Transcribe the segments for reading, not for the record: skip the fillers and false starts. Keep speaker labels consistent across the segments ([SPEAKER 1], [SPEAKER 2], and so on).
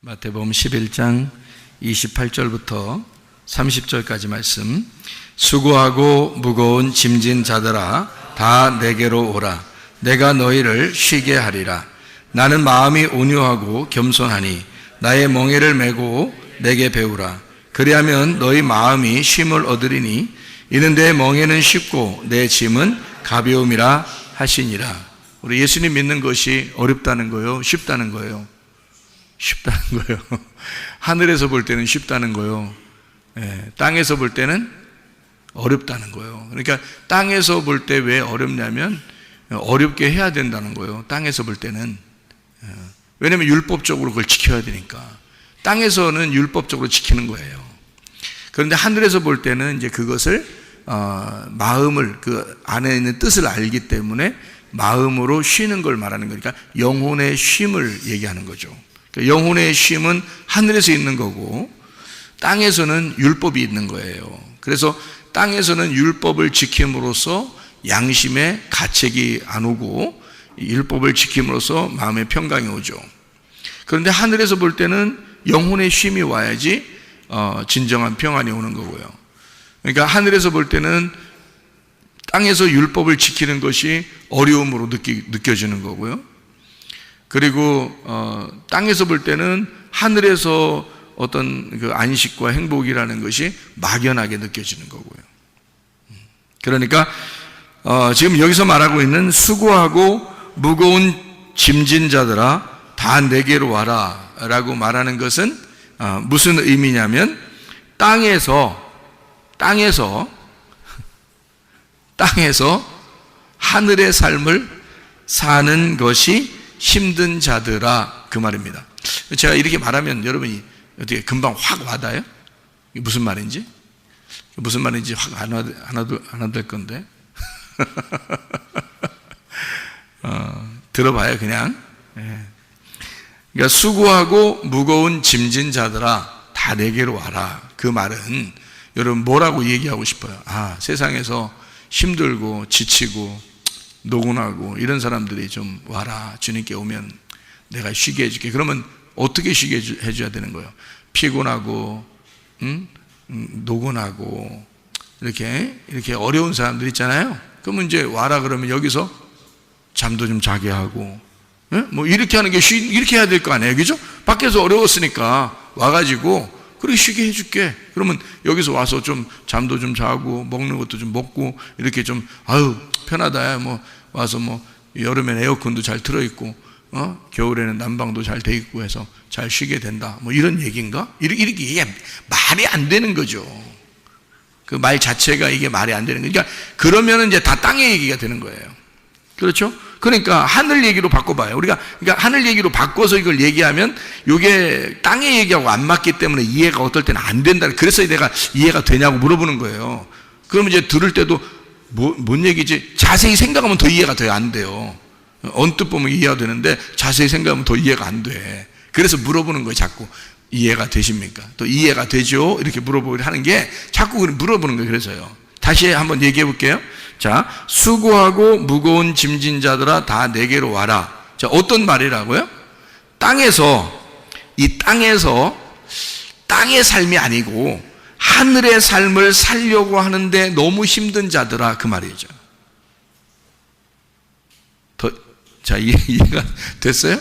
[SPEAKER 1] 마태복음 11장 28절부터 30절까지 말씀. 수고하고 무거운 짐진 자들아 다 내게로 오라. 내가 너희를 쉬게 하리라. 나는 마음이 온유하고 겸손하니 나의 멍에를 메고 내게 배우라. 그리하면 너희 마음이 쉼을 얻으리니 이는 내 멍에는 쉽고 내 짐은 가벼움이라 하시니라. 우리 예수님 믿는 것이 어렵다는 거예요? 쉽다는 거예요? 쉽다는 거예요. 하늘에서 볼 때는 쉽다는 거예요. 땅에서 볼 때는 어렵다는 거예요. 그러니까 땅에서 볼 때 왜 어렵냐면 어렵게 해야 된다는 거예요. 땅에서 볼 때는. 왜냐하면 율법적으로 그걸 지켜야 되니까. 땅에서는 율법적으로 지키는 거예요. 그런데 하늘에서 볼 때는 이제 그것을 마음을, 그 안에 있는 뜻을 알기 때문에 마음으로 쉬는 걸 말하는 거니까 영혼의 쉼을 얘기하는 거죠. 영혼의 쉼은 하늘에서 있는 거고 땅에서는 율법이 있는 거예요. 그래서 땅에서는 율법을 지킴으로써 양심에 가책이 안 오고 율법을 지킴으로써 마음의 평강이 오죠. 그런데 하늘에서 볼 때는 영혼의 쉼이 와야지 진정한 평안이 오는 거고요. 그러니까 하늘에서 볼 때는 땅에서 율법을 지키는 것이 어려움으로 느껴지는 거고요. 그리고 땅에서 볼 때는 하늘에서 어떤 그 안식과 행복이라는 것이 막연하게 느껴지는 거고요. 그러니까 지금 여기서 말하고 있는 수고하고 무거운 짐진 자들아 다 내게로 와라 라고 말하는 것은 무슨 의미냐면 땅에서 하늘의 삶을 사는 것이 힘든 자들아 그 말입니다. 제가 이렇게 말하면 여러분이 어떻게 금방 확 와닿아요? 이게 무슨 말인지 확 안 와닿을 건데 들어봐요 그냥. 그러니까 수고하고 무거운 짐진 자들아 다 내게로 와라 그 말은 여러분 뭐라고 얘기하고 싶어요? 세상에서 힘들고 지치고 노곤하고 이런 사람들이 좀 와라. 주님께 오면 내가 쉬게 해줄게. 그러면 어떻게 쉬게 해줘야 되는 거예요? 피곤하고 노곤하고 이렇게 어려운 사람들 있잖아요. 그러면 이제 와라 그러면 여기서 잠도 좀 자게 하고 뭐 이렇게 하는 게 이렇게 해야 될 거 아니에요, 그죠? 밖에서 어려웠으니까 와가지고 그렇게 쉬게 해줄게. 그러면 여기서 와서 좀 잠도 좀 자고 먹는 것도 좀 먹고 이렇게 좀 편하다. 뭐 와서 뭐 여름에는 에어컨도 잘 틀어있고 겨울에는 난방도 잘 돼 있고 해서 잘 쉬게 된다. 뭐 이런 얘기인가? 이렇게 이게 말이 안 되는 거죠. 그 말 자체가 이게 말이 안 되는 거예요. 그러니까 그러면은 이제 다 땅의 얘기가 되는 거예요. 그렇죠? 그러니까 하늘 얘기로 바꿔봐요. 그러니까 하늘 얘기로 바꿔서 이걸 얘기하면 이게 땅의 얘기하고 안 맞기 때문에 이해가 어떨 때는 안 된다. 그래서 내가 이해가 되냐고 물어보는 거예요. 그러면 이제 들을 때도 뭔 얘기지? 자세히 생각하면 더 이해가 더 안 돼요. 언뜻 보면 이해가 되는데 자세히 생각하면 더 이해가 안 돼. 그래서 물어보는 거예요. 자꾸 이해가 되십니까? 또 이해가 되죠? 이렇게 물어보려 하는 게 자꾸 물어보는 거예요. 그래서요. 다시 한번 얘기해 볼게요. 자, 수고하고 무거운 짐진 자들아 다 내게로 와라. 자, 어떤 말이라고요? 땅의 삶이 아니고 하늘의 삶을 살려고 하는데 너무 힘든 자들아 그 말이죠. 자, 이해가 됐어요?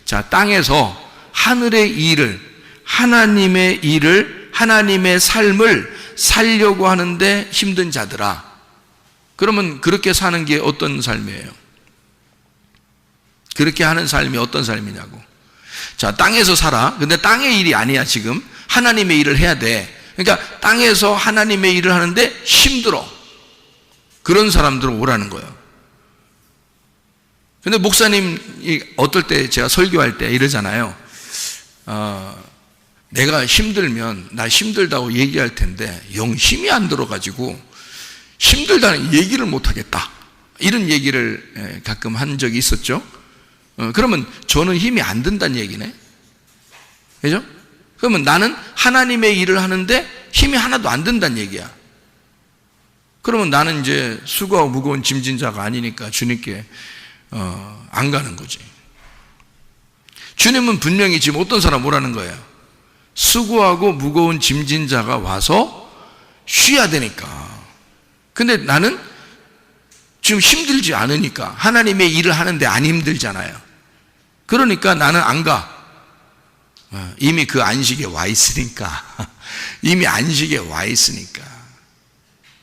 [SPEAKER 1] 자, 땅에서 하늘의 일을, 하나님의 일을, 하나님의 삶을 살려고 하는데 힘든 자들아. 그러면 그렇게 사는 게 어떤 삶이에요? 그렇게 하는 삶이 어떤 삶이냐고. 자, 땅에서 살아. 근데 땅의 일이 아니야, 지금. 하나님의 일을 해야 돼. 그러니까 땅에서 하나님의 일을 하는데 힘들어. 그런 사람들은 오라는 거예요. 근데 목사님이 어떨 때 제가 설교할 때 이러잖아요. 내가 힘들면 나 힘들다고 얘기할 텐데 영 힘이 안 들어가지고 힘들다는 얘기를 못하겠다. 이런 얘기를 가끔 한 적이 있었죠. 그러면 저는 힘이 안 든다는 얘기네. 그죠? 그러면 나는 하나님의 일을 하는데 힘이 하나도 안 든다는 얘기야. 그러면 나는 이제 수고하고 무거운 짐진 자가 아니니까 주님께 안 가는 거지. 주님은 분명히 지금 어떤 사람 오라는 거예요? 수고하고 무거운 짐진 자가 와서 쉬어야 되니까. 근데 나는 지금 힘들지 않으니까 하나님의 일을 하는데 안 힘들잖아요. 그러니까 나는 안 가. 이미 그 안식에 와 있으니까. 이미 안식에 와 있으니까.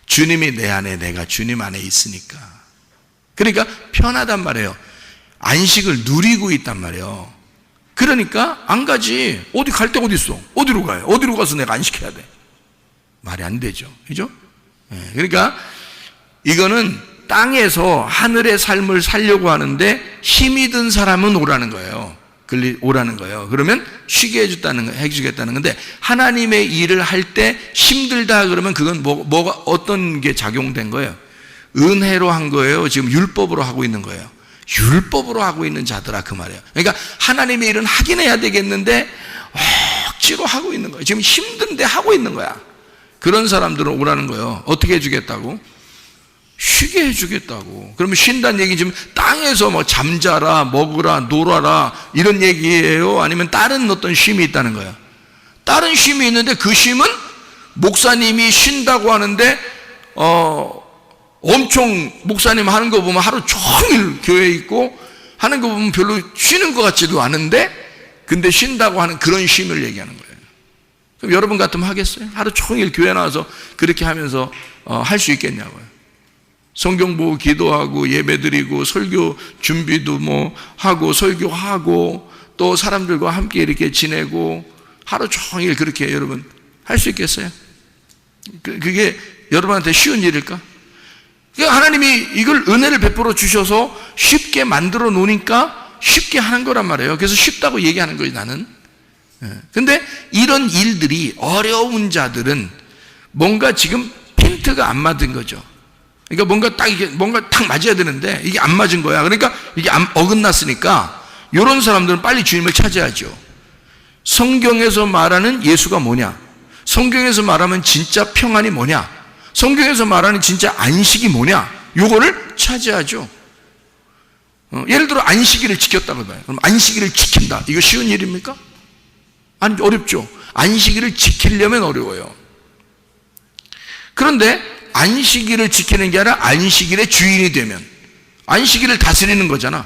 [SPEAKER 1] 주님이 내 안에, 내가 주님 안에 있으니까. 그러니까 편하단 말이에요. 안식을 누리고 있단 말이에요. 그러니까 안 가지. 어디 갈 데 어디 있어? 어디로 가요? 어디로 가서 내가 안식해야 돼? 말이 안 되죠. 그죠? 그러니까 이거는 땅에서 하늘의 삶을 살려고 하는데 힘이 든 사람은 오라는 거예요. 오라는 거예요. 그러면 쉬게 해주겠다는 건데, 하나님의 일을 할 때 힘들다 그러면 그건 뭐가 어떤 게 작용된 거예요? 은혜로 한 거예요? 지금 율법으로 하고 있는 거예요? 율법으로 하고 있는 자들아 그 말이에요. 그러니까 하나님의 일은 하긴 해야 되겠는데 억지로 하고 있는 거예요. 지금 힘든데 하고 있는 거야. 그런 사람들은 오라는 거예요. 어떻게 해주겠다고? 쉬게 해주겠다고. 그러면 쉰다는 얘기 지금 땅에서 뭐 잠자라, 먹으라, 놀아라 이런 얘기예요? 아니면 다른 어떤 쉼이 있다는 거야? 다른 쉼이 있는데 그 쉼은 목사님이 쉰다고 하는데 엄청 목사님 하는 거 보면 하루 종일 교회에 있고 하는 거 보면 별로 쉬는 것 같지도 않은데 근데 쉰다고 하는 그런 쉼을 얘기하는 거예요. 그럼 여러분 같으면 하겠어요? 하루 종일 교회 나와서 그렇게 하면서 할 수 있겠냐고요. 성경 보고 기도하고 예배드리고 설교 준비도 뭐 하고 설교하고 또 사람들과 함께 이렇게 지내고 하루 종일 그렇게 여러분 할 수 있겠어요? 그게 여러분한테 쉬운 일일까? 그러니까 하나님이 이걸 은혜를 베풀어 주셔서 쉽게 만들어 놓으니까 쉽게 하는 거란 말이에요. 그래서 쉽다고 얘기하는 거예요, 나는. 근데 이런 일들이 어려운 자들은 뭔가 지금 핀트가 안 맞은 거죠. 그러니까 뭔가 딱 맞아야 되는데 이게 안 맞은 거야. 그러니까 이게 어긋났으니까 이런 사람들은 빨리 주님을 찾아야죠. 성경에서 말하는 예수가 뭐냐? 성경에서 말하면 진짜 평안이 뭐냐? 성경에서 말하는 진짜 안식이 뭐냐? 요거를 찾아야죠. 예를 들어 안식일을 지켰다고 봐요. 그럼 안식일을 지킨다. 이거 쉬운 일입니까? 아니, 어렵죠. 안식일을 지키려면 어려워요. 그런데 안식일을 지키는 게 아니라 안식일의 주인이 되면 안식일을 다스리는 거잖아.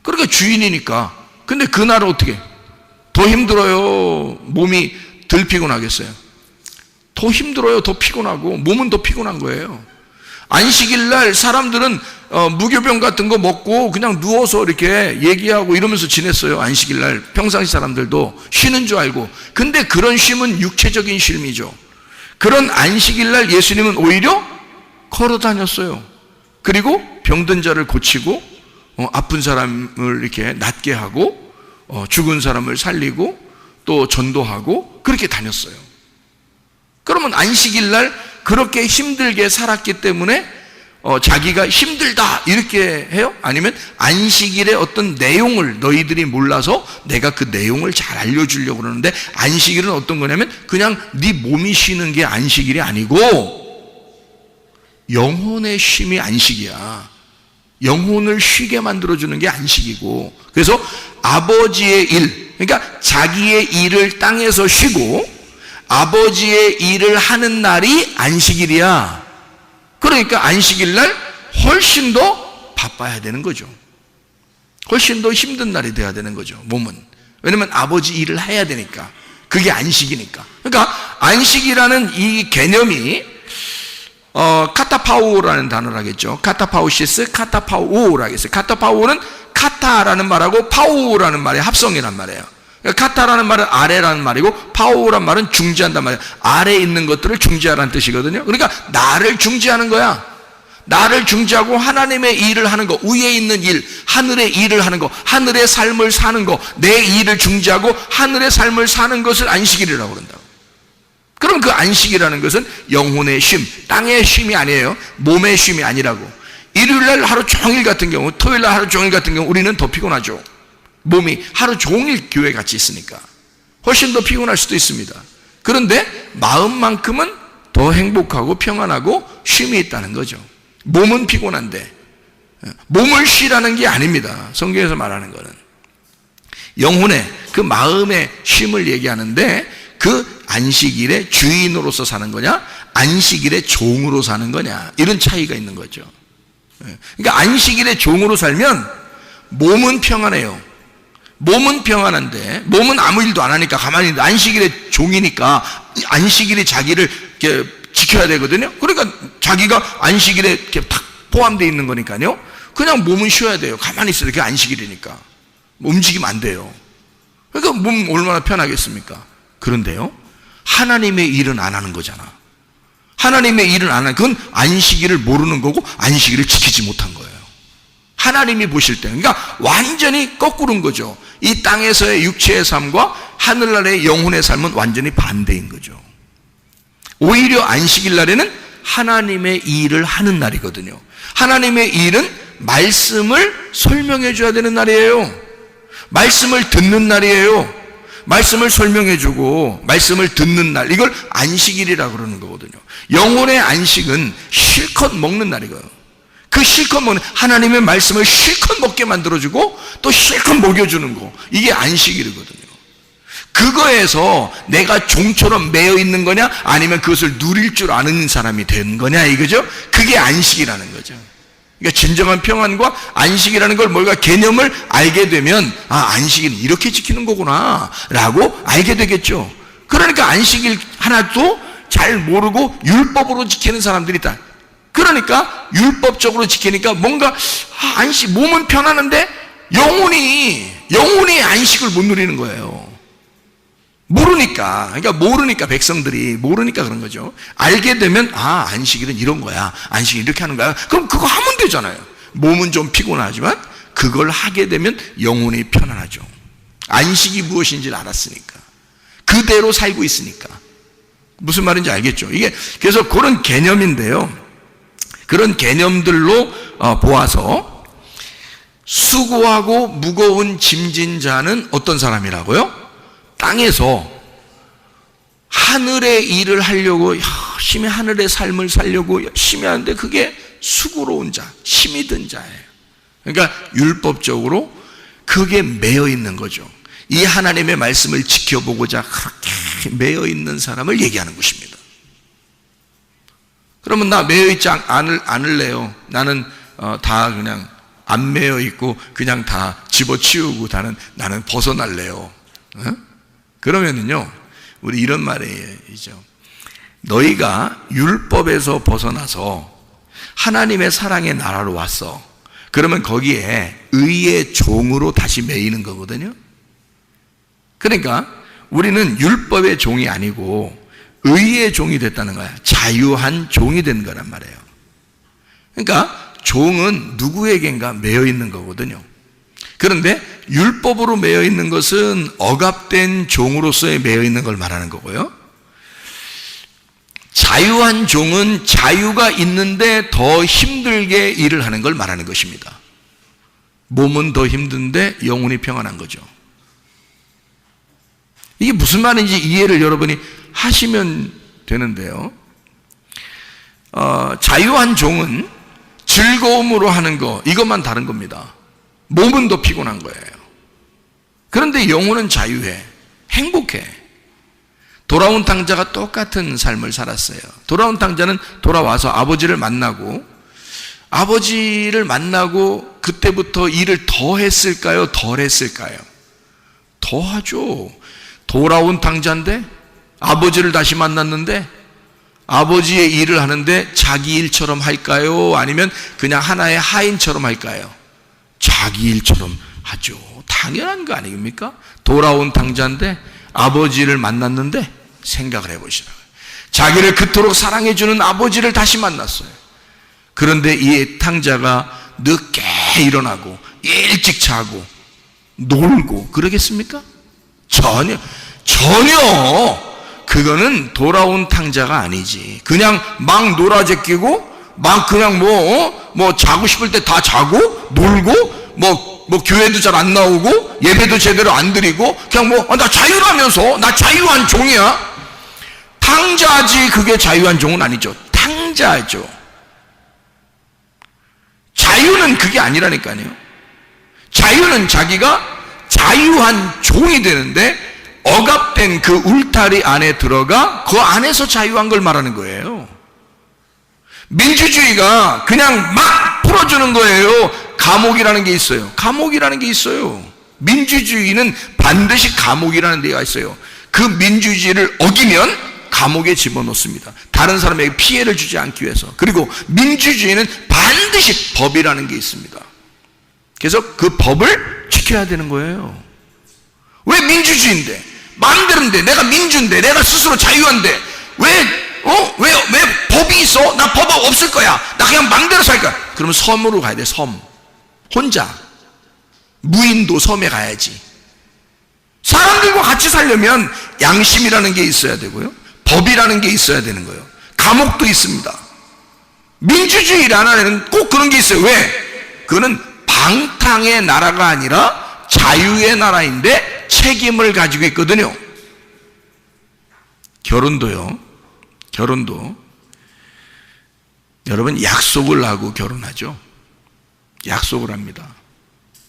[SPEAKER 1] 그러니까 주인이니까. 근데 그날은 어떻게? 더 힘들어요? 몸이 덜 피곤하겠어요? 더 힘들어요? 더 피곤하고 몸은 더 피곤한 거예요. 안식일 날 사람들은 무교병 같은 거 먹고 그냥 누워서 이렇게 얘기하고 이러면서 지냈어요. 안식일 날 평상시 사람들도 쉬는 줄 알고. 근데 그런 쉼은 육체적인 쉼이죠. 그런 안식일 날 예수님은 오히려 걸어 다녔어요. 그리고 병든 자를 고치고 아픈 사람을 이렇게 낫게 하고 죽은 사람을 살리고 또 전도하고 그렇게 다녔어요. 그러면 안식일 날 그렇게 힘들게 살았기 때문에 자기가 힘들다 이렇게 해요? 아니면 안식일의 어떤 내용을 너희들이 몰라서 내가 그 내용을 잘 알려주려고 그러는데 안식일은 어떤 거냐면 그냥 네 몸이 쉬는 게 안식일이 아니고 영혼의 쉼이 안식이야. 영혼을 쉬게 만들어주는 게 안식이고, 그래서 아버지의 일, 그러니까 자기의 일을 땅에서 쉬고 아버지의 일을 하는 날이 안식일이야. 그러니까 안식일 날 훨씬 더 바빠야 되는 거죠. 훨씬 더 힘든 날이 돼야 되는 거죠, 몸은. 왜냐면 아버지 일을 해야 되니까. 그게 안식이니까. 그러니까 안식이라는 이 개념이 카타파오라는 단어를 하겠죠. 카타파오시스, 카타파오라고 하겠어요. 카타파오는 카타라는 말하고 파오라는 말의 합성이란 말이에요. 카타라는 말은 아래라는 말이고 파오란 말은 중지한단 말이에요. 아래에 있는 것들을 중지하라는 뜻이거든요. 그러니까 나를 중지하는 거야. 나를 중지하고 하나님의 일을 하는 거, 위에 있는 일, 하늘의 일을 하는 거, 하늘의 삶을 사는 거, 내 일을 중지하고 하늘의 삶을 사는 것을 안식일이라고 그런다고. 그럼 그 안식이라는 것은 영혼의 쉼, 땅의 쉼이 아니에요. 몸의 쉼이 아니라고. 일요일날 하루 종일 같은 경우, 토요일날 하루 종일 같은 경우 우리는 더 피곤하죠. 몸이 하루 종일 교회 같이 있으니까 훨씬 더 피곤할 수도 있습니다. 그런데 마음만큼은 더 행복하고 평안하고 쉼이 있다는 거죠. 몸은 피곤한데 몸을 쉬라는 게 아닙니다. 성경에서 말하는 거는 영혼의 그 마음의 쉼을 얘기하는데 그 안식일의 주인으로서 사는 거냐 안식일의 종으로 사는 거냐 이런 차이가 있는 거죠. 그러니까 안식일의 종으로 살면 몸은 평안해요. 몸은 평안한데 몸은 아무 일도 안 하니까 가만히 있는데 안식일의 종이니까 안식일이 자기를 이렇게 지켜야 되거든요. 그러니까 자기가 안식일에 이렇게 탁 포함되어 있는 거니까요. 그냥 몸은 쉬어야 돼요. 가만히 있어요. 이렇게 안식일이니까 움직이면 안 돼요. 그러니까 몸 얼마나 편하겠습니까? 그런데요, 하나님의 일은 안 하는 거잖아. 하나님의 일은 안 하는, 그건 안식일을 모르는 거고 안식일을 지키지 못한 거예요. 하나님이 보실 때, 그러니까 완전히 거꾸로인 거죠. 이 땅에서의 육체의 삶과 하늘나라의 영혼의 삶은 완전히 반대인 거죠. 오히려 안식일 날에는 하나님의 일을 하는 날이거든요. 하나님의 일은 말씀을 설명해 줘야 되는 날이에요. 말씀을 듣는 날이에요. 말씀을 설명해주고 말씀을 듣는 날, 이걸 안식일이라고 그러는 거거든요. 영혼의 안식은 실컷 먹는 날이고요. 그 실컷 먹는, 하나님의 말씀을 실컷 먹게 만들어주고 또 실컷 먹여주는 거, 이게 안식일이거든요. 그거에서 내가 종처럼 매여 있는 거냐, 아니면 그것을 누릴 줄 아는 사람이 된 거냐, 이거죠. 그게 안식이라는 거죠. 그러니까 진정한 평안과 안식이라는 걸, 뭔가 개념을 알게 되면, 안식일은 이렇게 지키는 거구나 라고 알게 되겠죠. 그러니까 안식일 하나도 잘 모르고 율법으로 지키는 사람들이 있다. 그러니까 율법적으로 지키니까 뭔가 안식, 몸은 편안한데 영혼이 안식을 못 누리는 거예요. 모르니까. 그러니까 모르니까, 백성들이 모르니까 그런 거죠. 알게 되면 안식일은 이런 거야, 안식일 이렇게 하는 거야, 그럼 그거 하면 되잖아요. 몸은 좀 피곤하지만 그걸 하게 되면 영혼이 편안하죠. 안식이 무엇인지를 알았으니까, 그대로 살고 있으니까. 무슨 말인지 알겠죠? 이게 그래서 그런 개념인데요, 그런 개념들로 보아서 수고하고 무거운 짐진 자는 어떤 사람이라고요? 땅에서 하늘의 일을 하려고 열심히 하늘의 삶을 살려고 열심히 하는데 그게 수고로운 자, 힘이 든 자예요. 그러니까 율법적으로 그게 매여 있는 거죠. 이 하나님의 말씀을 지켜보고자 그렇게 매여 있는 사람을 얘기하는 것입니다. 그러면 나 매여 있지 않을래요. 나는 다 그냥 안 매여 있고 그냥 다 집어치우고 나는 벗어날래요. 그러면은요, 우리 이런 말이죠. 너희가 율법에서 벗어나서 하나님의 사랑의 나라로 왔어. 그러면 거기에 의의 종으로 다시 매이는 거거든요. 그러니까 우리는 율법의 종이 아니고 의의 종이 됐다는 거야. 자유한 종이 된 거란 말이에요. 그러니까 종은 누구에겐가 매여 있는 거거든요. 그런데 율법으로 매여 있는 것은 억압된 종으로서의 매여 있는 걸 말하는 거고요. 자유한 종은 자유가 있는데 더 힘들게 일을 하는 걸 말하는 것입니다. 몸은 더 힘든데 영혼이 평안한 거죠. 이게 무슨 말인지 이해를 여러분이 하시면 되는데요. 자유한 종은 즐거움으로 하는 거, 이것만 다른 겁니다. 몸은 더 피곤한 거예요. 그런데 영혼은 자유해, 행복해. 돌아온 탕자가 똑같은 삶을 살았어요. 돌아온 탕자는 돌아와서 아버지를 만나고 그때부터 일을 더 했을까요, 덜 했을까요? 더 하죠. 돌아온 탕자인데 아버지를 다시 만났는데 아버지의 일을 하는데 자기 일처럼 할까요, 아니면 그냥 하나의 하인처럼 할까요? 자기 일처럼 하죠. 당연한 거 아닙니까? 돌아온 탕자인데 아버지를 만났는데 생각을 해보시라고요. 자기를 그토록 사랑해주는 아버지를 다시 만났어요. 그런데 이 탕자가 늦게 일어나고 일찍 자고 놀고 그러겠습니까? 전혀. 그거는 돌아온 탕자가 아니지. 그냥 막 놀아제끼고 막 그냥 뭐 자고 싶을 때 다 자고 놀고 뭐 교회도 잘 안 나오고 예배도 제대로 안 드리고 그냥 나 자유라면서 나 자유한 종이야. 탕자지. 그게 자유한 종은 아니죠. 탕자죠. 자유는 그게 아니라니까요. 자유는 자기가 자유한 종이 되는데 억압된 그 울타리 안에 들어가 그 안에서 자유한 걸 말하는 거예요. 민주주의가 그냥 막 풀어주는 거예요. 감옥이라는 게 있어요. 감옥이라는 게 있어요. 민주주의는 반드시 감옥이라는 데가 있어요. 그 민주주의를 어기면 감옥에 집어넣습니다. 다른 사람에게 피해를 주지 않기 위해서. 그리고 민주주의는 반드시 법이라는 게 있습니다. 그래서 그 법을 지켜야 되는 거예요. 왜 민주주의인데, 마음대로인데, 내가 민주인데, 내가 스스로 자유한데 왜 법이 있어? 나 법 없을 거야. 나 그냥 마음대로 살 거야. 그러면 섬으로 가야 돼. 섬. 혼자 무인도 섬에 가야지. 사람들과 같이 살려면 양심이라는 게 있어야 되고요, 법이라는 게 있어야 되는 거예요. 감옥도 있습니다. 민주주의라는 꼭 그런 게 있어요. 왜? 그거는 방탕의 나라가 아니라 자유의 나라인데 책임을 가지고 있거든요. 결혼도요. 결혼도 여러분 약속을 하고 결혼하죠. 약속을 합니다.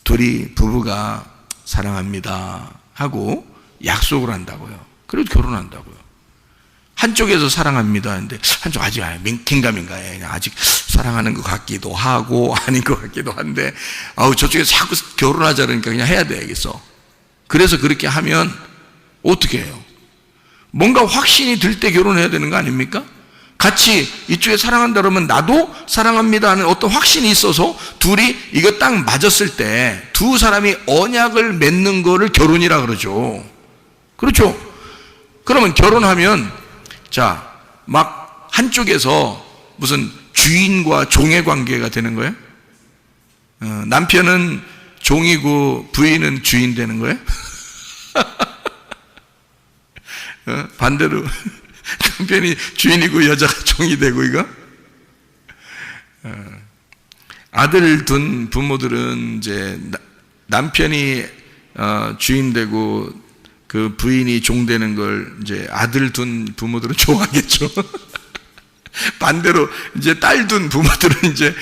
[SPEAKER 1] 둘이 부부가 사랑합니다 하고 약속을 한다고요. 그래도 결혼한다고요. 한쪽에서 사랑합니다 하는데 한쪽 아직 긴가민가해. 아직 사랑하는 것 같기도 하고 아닌 것 같기도 한데 저쪽에서 자꾸 결혼하자 그러니까 그냥 해야 되겠어. 그래서 그렇게 하면 어떻게 해요? 뭔가 확신이 들 때 결혼해야 되는 거 아닙니까? 같이 이쪽에 사랑한다 그러면 나도 사랑합니다 하는 어떤 확신이 있어서 둘이 이거 딱 맞았을 때 두 사람이 언약을 맺는 거를 결혼이라 그러죠. 그렇죠? 그러면 결혼하면 자, 막 한쪽에서 무슨 주인과 종의 관계가 되는 거예요? 남편은 종이고 부인은 주인 되는 거예요? 반대로 남편이 주인이고 여자가 종이 되고 이거? 아들 둔 부모들은 이제 남편이 주인 되고 그 부인이 종 되는 걸 이제 아들 둔 부모들은 좋아하겠죠. 반대로 이제 딸 둔 부모들은 이제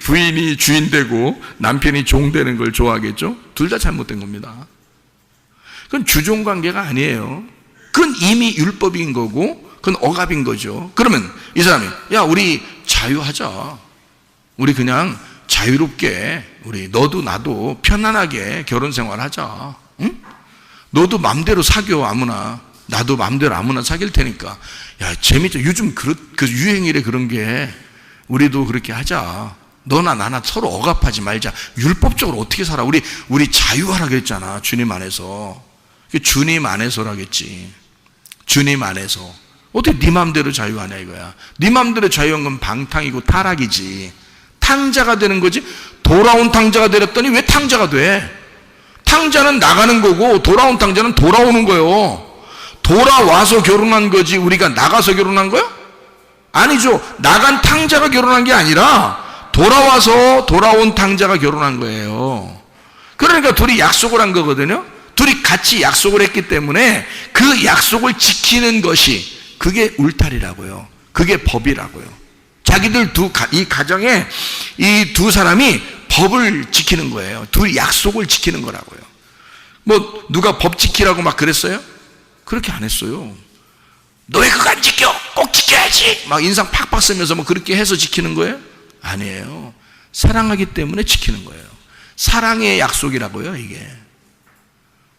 [SPEAKER 1] 부인이 주인 되고 남편이 종 되는 걸 좋아하겠죠. 둘 다 잘못된 겁니다. 그건 주종 관계가 아니에요. 그건 이미 율법인 거고 그건 억압인 거죠. 그러면 이 사람이 야 우리 자유하자. 우리 그냥 자유롭게 우리 너도 나도 편안하게 결혼 생활하자. 응? 너도 맘대로 사겨 아무나 나도 맘대로 아무나 사귈 테니까 야 재밌죠. 요즘 그 유행이래 그런 게 우리도 그렇게 하자. 너나 나나 서로 억압하지 말자. 율법적으로 어떻게 살아? 우리 자유하라 그랬잖아. 주님 안에서. 주님 안에서라겠지. 주님 안에서. 어떻게 네 맘대로 자유하냐 이거야. 네 맘대로 자유한 건 방탕이고 타락이지. 탕자가 되는 거지. 돌아온 탕자가 되렸더니 왜 탕자가 돼? 탕자는 나가는 거고 돌아온 탕자는 돌아오는 거예요. 돌아와서 결혼한 거지 우리가 나가서 결혼한 거야? 아니죠. 나간 탕자가 결혼한 게 아니라 돌아와서 돌아온 탕자가 결혼한 거예요. 그러니까 둘이 약속을 한 거거든요. 둘이 같이 약속을 했기 때문에 그 약속을 지키는 것이 그게 울타리라고요. 그게 법이라고요. 자기들 이 가정에 이 두 사람이 법을 지키는 거예요. 둘이 약속을 지키는 거라고요. 뭐 누가 법 지키라고 막 그랬어요? 그렇게 안 했어요. 너 왜 그거 안 지켜? 꼭 지켜야지. 막 인상 팍팍 쓰면서 뭐 그렇게 해서 지키는 거예요? 아니에요. 사랑하기 때문에 지키는 거예요. 사랑의 약속이라고요, 이게.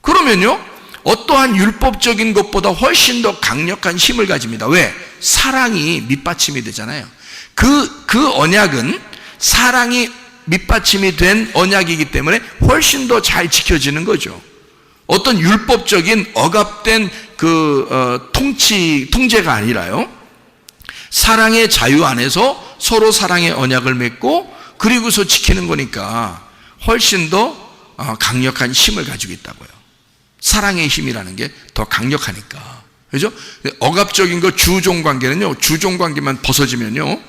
[SPEAKER 1] 그러면요, 어떠한 율법적인 것보다 훨씬 더 강력한 힘을 가집니다. 왜? 사랑이 밑받침이 되잖아요. 그 언약은 사랑이 밑받침이 된 언약이기 때문에 훨씬 더 잘 지켜지는 거죠. 어떤 율법적인 억압된 통제가 아니라요. 사랑의 자유 안에서 서로 사랑의 언약을 맺고 그리고서 지키는 거니까 훨씬 더 강력한 힘을 가지고 있다고요. 사랑의 힘이라는 게 더 강력하니까. 그죠? 억압적인 거 주종 관계는요. 주종 관계만 벗어지면요.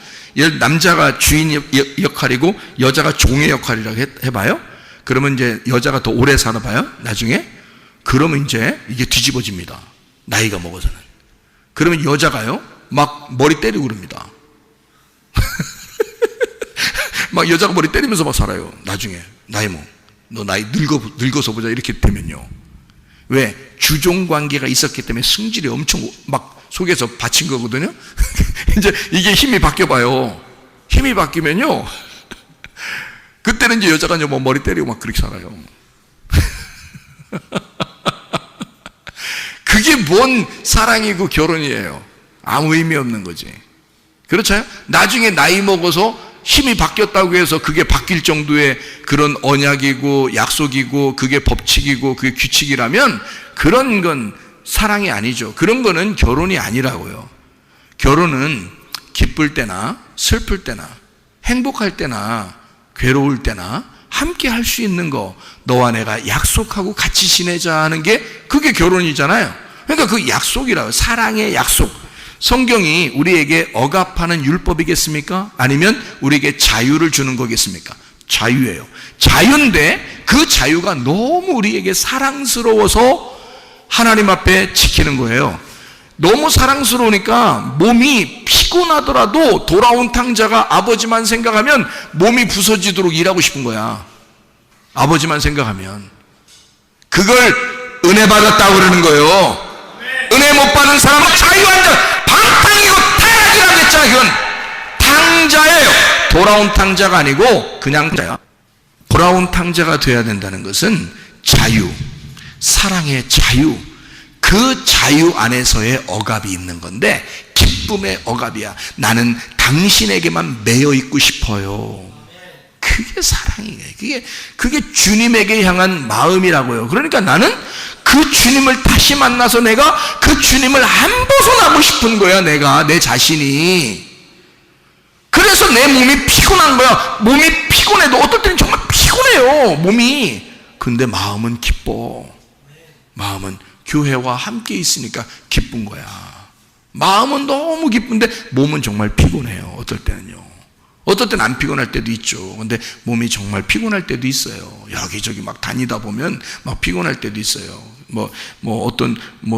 [SPEAKER 1] 남자가 주인 역할이고 여자가 종의 역할이라고 해봐요. 그러면 이제 여자가 더 오래 살아봐요. 나중에. 그러면 이제 이게 뒤집어집니다. 나이가 먹어서는. 그러면 여자가요. 막 머리 때리고 그럽니다. 막 여자가 머리 때리면서 막 살아요. 나중에. 너 나이 늙어서 보자. 이렇게 되면요. 왜? 주종 관계가 있었기 때문에 승질이 엄청 막 속에서 받친 거거든요. 이제 이게 힘이 바뀌어봐요. 힘이 바뀌면요. 그때는 이제 여자가 이제 뭐 머리 때리고 막 그렇게 살아요. 그게 뭔 사랑이고 결혼이에요. 아무 의미 없는 거지. 그렇죠? 나중에 나이 먹어서 힘이 바뀌었다고 해서 그게 바뀔 정도의 그런 언약이고 약속이고 그게 법칙이고 그게 규칙이라면 그런 건 사랑이 아니죠. 그런 거는 결혼이 아니라고요. 결혼은 기쁠 때나 슬플 때나 행복할 때나 괴로울 때나 함께 할 수 있는 거 너와 내가 약속하고 같이 지내자 하는 게 그게 결혼이잖아요. 그러니까 그 약속이라고요. 사랑의 약속. 성경이 우리에게 억압하는 율법이겠습니까? 아니면 우리에게 자유를 주는 거겠습니까? 자유예요. 자유인데 그 자유가 너무 우리에게 사랑스러워서 하나님 앞에 지키는 거예요. 너무 사랑스러우니까 몸이 피곤하더라도 돌아온 탕자가 아버지만 생각하면 몸이 부서지도록 일하고 싶은 거야. 아버지만 생각하면. 그걸 은혜 받았다고 그러는 거예요. 은혜 못 받은 사람은 자유한 자, 방탕이고 타락이라고 했잖아요. 그건 탕자예요. 돌아온 탕자가 아니고 그냥 탕자야. 돌아온 탕자가 돼야 된다는 것은 자유, 사랑의 자유, 그 자유 안에서의 억압이 있는 건데 기쁨의 억압이야. 나는 당신에게만 매여 있고 싶어요. 그게 사랑이에요. 그게 주님에게 향한 마음이라고요. 그러니까 나는 그 주님을 다시 만나서 내가 그 주님을 안 벗어나고 싶은 거야. 내가 내 자신이. 그래서 내 몸이 피곤한 거야. 몸이 피곤해도 어떨 때는 정말 피곤해요, 몸이. 근데 마음은 기뻐. 마음은 교회와 함께 있으니까 기쁜 거야. 마음은 너무 기쁜데 몸은 정말 피곤해요. 어떨 때는요. 어떨 때는 안 피곤할 때도 있죠. 근데 몸이 정말 피곤할 때도 있어요. 여기저기 막 다니다 보면 막 피곤할 때도 있어요.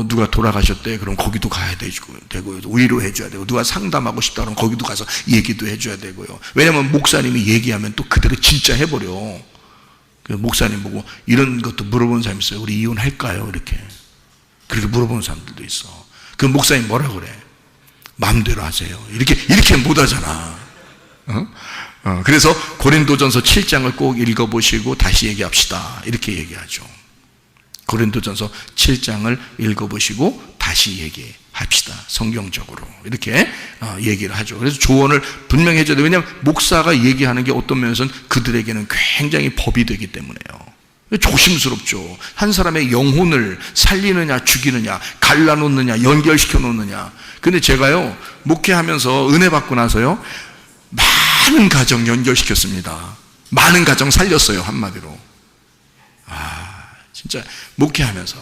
[SPEAKER 1] 누가 돌아가셨대. 그럼 거기도 가야 되고요. 위로해줘야 되고, 누가 상담하고 싶다 그러면 거기도 가서 얘기도 해줘야 되고요. 왜냐면 목사님이 얘기하면 또 그대로 진짜 해버려. 그 목사님 보고 이런 것도 물어보는 사람이 있어요. 우리 이혼할까요? 이렇게. 그렇게 물어보는 사람들도 있어. 그 목사님 뭐라 그래? 마음대로 하세요. 이렇게 못 하잖아. 그래서 고린도전서 7장을 꼭 읽어보시고 다시 얘기합시다. 이렇게 얘기하죠. 고린도전서 7장을 읽어보시고 다시 얘기합시다. 성경적으로. 이렇게 얘기를 하죠. 그래서 조언을 분명히 해줘야 돼요. 왜냐하면 목사가 얘기하는 게 어떤 면에서는 그들에게는 굉장히 법이 되기 때문에요. 조심스럽죠. 한 사람의 영혼을 살리느냐 죽이느냐 갈라놓느냐 연결시켜 놓느냐. 근데 제가요 목회하면서 은혜 받고 나서요 많은 가정 연결시켰습니다. 많은 가정 살렸어요. 한마디로. 진짜 목회하면서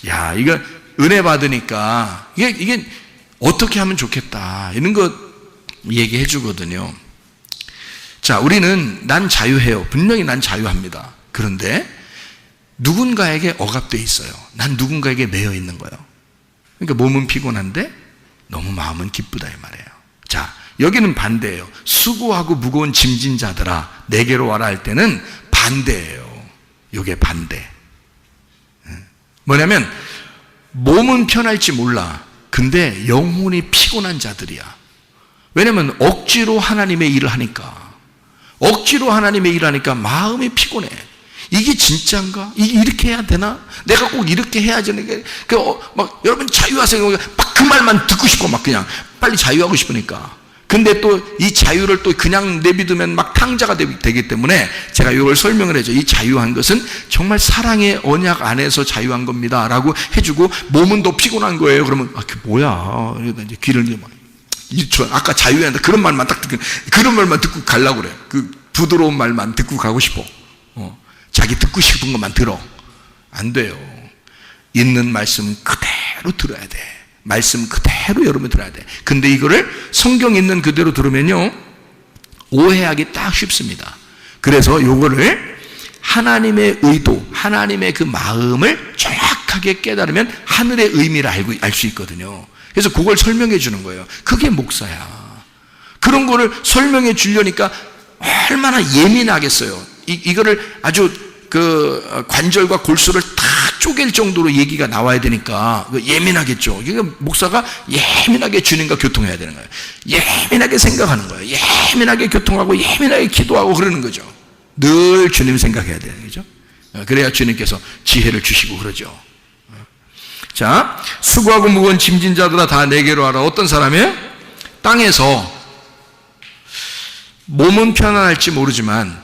[SPEAKER 1] 야 이거 은혜 받으니까 이게 어떻게 하면 좋겠다 이런 거 얘기해 주거든요. 자, 우리는 난 자유해요. 분명히 난 자유합니다. 그런데 누군가에게 억압되어 있어요. 난 누군가에게 매여 있는 거예요. 그러니까 몸은 피곤한데 너무 마음은 기쁘다 이 말이에요. 자, 여기는 반대예요. 수고하고 무거운 짐진 자들아 내게로 와라 할 때는 반대예요. 이게 반대. 뭐냐면 몸은 편할지 몰라. 근데 영혼이 피곤한 자들이야. 왜냐면 억지로 하나님의 일을 하니까. 억지로 하나님의 일을 하니까 마음이 피곤해. 이게 진짜인가? 이렇게 해야 되나? 내가 꼭 이렇게 해야지. 막 여러분 자유하세요. 막 그 말만 듣고 싶고 막 그냥 빨리 자유하고 싶으니까. 근데 또 이 자유를 또 그냥 내비두면 막 탕자가 되기 때문에 제가 이걸 설명을 해줘. 이 자유한 것은 정말 사랑의 언약 안에서 자유한 겁니다. 라고 해주고 몸은 더 피곤한 거예요. 그러면 그게 뭐야? 이러다 이제 귀를 막 아까 자유한다 그런 말만 딱 듣고 그런 말만 듣고 가려고 그래. 그 부드러운 말만 듣고 가고 싶어. 자기 듣고 싶은 것만 들어. 안 돼요. 있는 말씀 그대로 들어야 돼. 말씀 그대로 여러분 들어야 돼. 근데 이거를 성경 있는 그대로 들으면요 오해하기 딱 쉽습니다. 그래서 요거를 하나님의 의도, 하나님의 그 마음을 정확하게 깨달으면 하늘의 의미를 알 수 있거든요. 그래서 그걸 설명해 주는 거예요. 그게 목사야. 그런 거를 설명해 주려니까 얼마나 예민하겠어요. 이거를 아주 그 관절과 골수를 다 쪼갤 정도로 얘기가 나와야 되니까 예민하겠죠. 그러니까 목사가 예민하게 주님과 교통해야 되는 거예요. 예민하게 생각하는 거예요. 예민하게 교통하고 예민하게 기도하고 그러는 거죠. 늘 주님 생각해야 되는 거죠. 그래야 주님께서 지혜를 주시고 그러죠. 자, 수고하고 무거운 짐진 자들아 다 내게로 와라. 어떤 사람이에요? 땅에서 몸은 편안할지 모르지만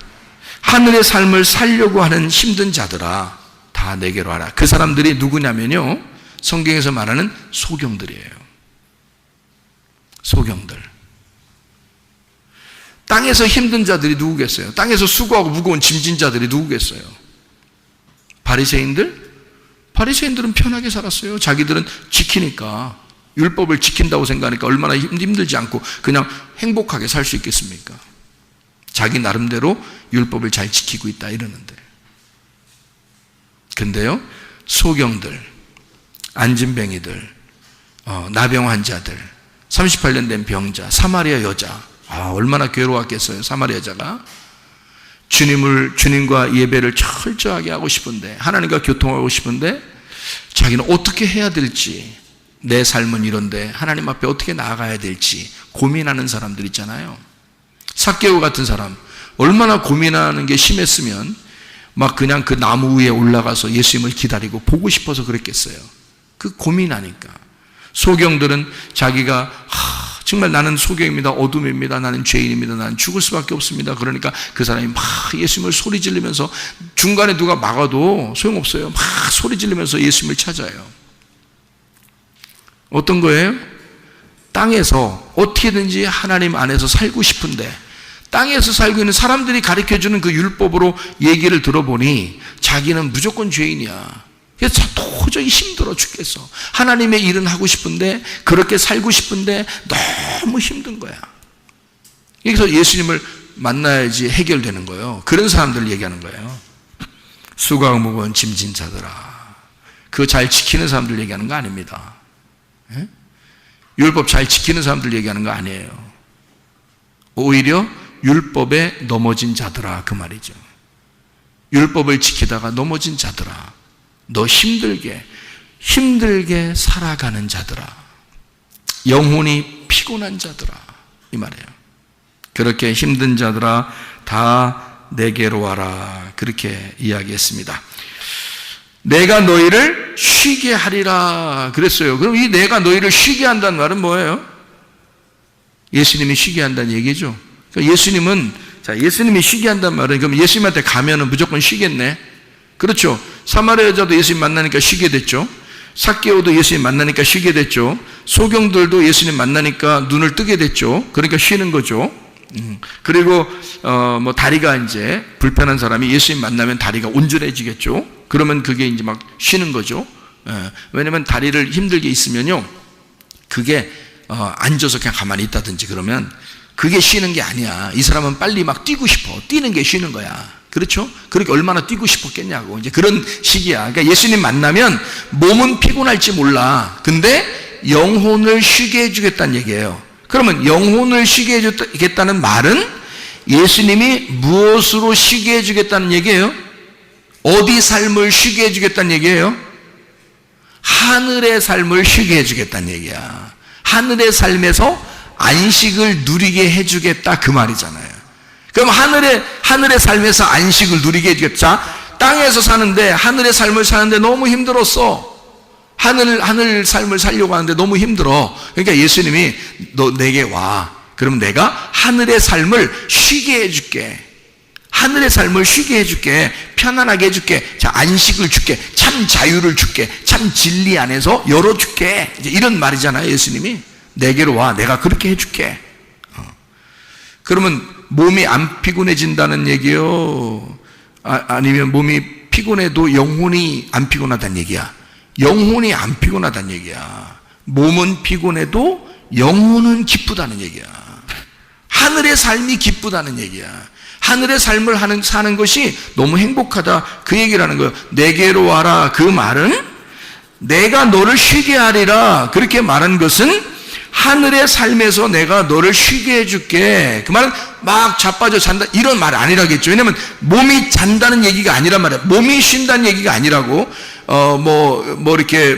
[SPEAKER 1] 하늘의 삶을 살려고 하는 힘든 자들아 다 내게로 와라. 그 사람들이 누구냐면요 성경에서 말하는 소경들이에요. 소경들. 땅에서 힘든 자들이 누구겠어요? 땅에서 수고하고 무거운 짐진 자들이 누구겠어요? 바리새인들? 바리새인들은 편하게 살았어요. 자기들은 지키니까, 율법을 지킨다고 생각하니까 얼마나 힘들지 않고 그냥 행복하게 살 수 있겠습니까? 자기 나름대로 율법을 잘 지키고 있다 이러는데. 근데요, 소경들, 안진뱅이들, 나병 환자들, 38년 된 병자, 사마리아 여자, 얼마나 괴로웠겠어요. 사마리아 여자가 주님과 예배를 철저하게 하고 싶은데, 하나님과 교통하고 싶은데 자기는 어떻게 해야 될지, 내 삶은 이런데 하나님 앞에 어떻게 나아가야 될지 고민하는 사람들 있잖아요. 삭개오 같은 사람, 얼마나 고민하는 게 심했으면 막 그냥 그 나무 위에 올라가서 예수님을 기다리고 보고 싶어서 그랬겠어요. 그 고민하니까. 소경들은 자기가 정말 나는 소경입니다, 어둠입니다, 나는 죄인입니다, 나는 죽을 수밖에 없습니다. 그러니까 그 사람이 막 예수님을 소리 지르면서, 중간에 누가 막아도 소용없어요. 막 소리 지르면서 예수님을 찾아요. 어떤 거예요? 땅에서 어떻게든지 하나님 안에서 살고 싶은데, 땅에서 살고 있는 사람들이 가르쳐주는 그 율법으로 얘기를 들어보니 자기는 무조건 죄인이야. 그래서 도저히 힘들어 죽겠어. 하나님의 일은 하고 싶은데, 그렇게 살고 싶은데 너무 힘든 거야. 여기서 예수님을 만나야지 해결되는 거예요. 그런 사람들을 얘기하는 거예요. 수고하고 무거운 짐진 자들아. 그거 잘 지키는 사람들 얘기하는 거 아닙니다. 예? 율법 잘 지키는 사람들 얘기하는 거 아니에요. 오히려 율법에 넘어진 자들아, 그 말이죠. 율법을 지키다가 넘어진 자들아, 너 힘들게 살아가는 자들아, 영혼이 피곤한 자들아, 이 말이에요. 그렇게 힘든 자들아 다 내게로 와라, 그렇게 이야기했습니다. 내가 너희를 쉬게 하리라 그랬어요. 그럼 이 내가 너희를 쉬게 한다는 말은 뭐예요? 예수님이 쉬게 한다는 얘기죠. 그러니까 예수님이 쉬게 한다는 말은, 그럼 예수님한테 가면은 무조건 쉬겠네. 그렇죠. 사마리아 여자도 예수님 만나니까 쉬게 됐죠. 삭개오도 예수님 만나니까 쉬게 됐죠. 소경들도 예수님 만나니까 눈을 뜨게 됐죠. 그러니까 쉬는 거죠. 그리고 뭐 다리가 이제 불편한 사람이 예수님 만나면 다리가 온전해지겠죠. 그러면 그게 이제 막 쉬는 거죠. 왜냐면 다리를 힘들게 있으면요, 그게 앉아서 그냥 가만히 있다든지 그러면 그게 쉬는 게 아니야. 이 사람은 빨리 막 뛰고 싶어. 뛰는 게 쉬는 거야. 그렇죠? 그렇게 얼마나 뛰고 싶었겠냐고. 이제 그런 시기야. 그러니까 예수님 만나면 몸은 피곤할지 몰라. 근데 영혼을 쉬게 해주겠다는 얘기예요. 그러면 영혼을 쉬게 해주겠다는 말은 예수님이 무엇으로 쉬게 해주겠다는 얘기예요? 어디 삶을 쉬게 해주겠다는 얘기예요? 하늘의 삶을 쉬게 해주겠다는 얘기야. 하늘의 삶에서 안식을 누리게 해주겠다, 그 말이잖아요. 그럼 하늘의 삶에서 안식을 누리게 해주겠다. 땅에서 사는데, 하늘의 삶을 사는데 너무 힘들었어. 하늘 삶을 살려고 하는데 너무 힘들어. 그러니까 예수님이 너 내게 와. 그러면 내가 하늘의 삶을 쉬게 해줄게. 하늘의 삶을 쉬게 해줄게. 편안하게 해줄게. 자, 안식을 줄게. 참 자유를 줄게. 참 진리 안에서 열어줄게. 이제 이런 말이잖아요, 예수님이. 내게로 와. 내가 그렇게 해줄게. 그러면 몸이 안 피곤해진다는 얘기요? 아니면 몸이 피곤해도 영혼이 안 피곤하다는 얘기야? 영혼이 안 피곤하다는 얘기야. 몸은 피곤해도 영혼은 기쁘다는 얘기야. 하늘의 삶이 기쁘다는 얘기야. 하늘의 삶을 사는 것이 너무 행복하다, 그 얘기를 하는 거예요. 내게로 와라, 그 말은 내가 너를 쉬게 하리라, 그렇게 말한 것은 하늘의 삶에서 내가 너를 쉬게 해줄게. 그 말은 막 자빠져 잔다 이런 말 아니라겠죠. 왜냐면 몸이 잔다는 얘기가 아니란 말이야. 몸이 쉰다는 얘기가 아니라고. 이렇게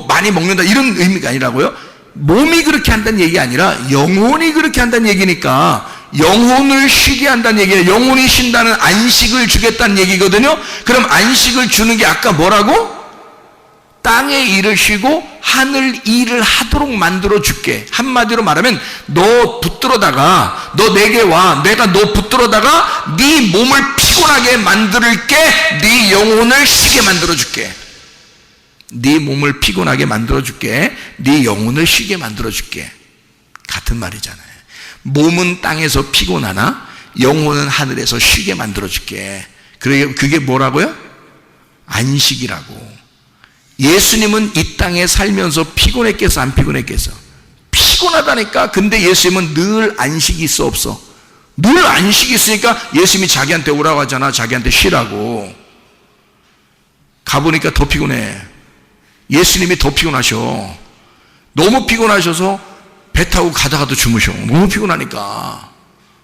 [SPEAKER 1] 많이 먹는다 이런 의미가 아니라고요. 몸이 그렇게 한다는 얘기가 아니라 영혼이 그렇게 한다는 얘기니까 영혼을 쉬게 한다는 얘기예요. 영혼이 쉰다는 안식을 주겠다는 얘기거든요. 그럼 안식을 주는 게 아까 뭐라고? 땅의 일을 쉬고 하늘 일을 하도록 만들어 줄게. 한마디로 말하면 너 붙들어다가, 너 내게 와. 내가 너 붙들어다가 네 몸을 피곤하게 만들게. 네 영혼을 쉬게 만들어 줄게. 네 몸을 피곤하게 만들어 줄게. 네 영혼을 쉬게 만들어 줄게. 같은 말이잖아요. 몸은 땅에서 피곤하나 영혼은 하늘에서 쉬게 만들어 줄게. 그게 뭐라고요? 안식이라고. 예수님은 이 땅에 살면서 피곤했겠어, 안 피곤했겠어? 피곤하다니까. 근데 예수님은 늘 안식이 있어, 없어? 늘 안식이 있으니까 예수님이 자기한테 오라고 하잖아. 자기한테 쉬라고. 가보니까 더 피곤해. 예수님이 더 피곤하셔. 너무 피곤하셔서 배 타고 가다가도 주무셔. 너무 피곤하니까.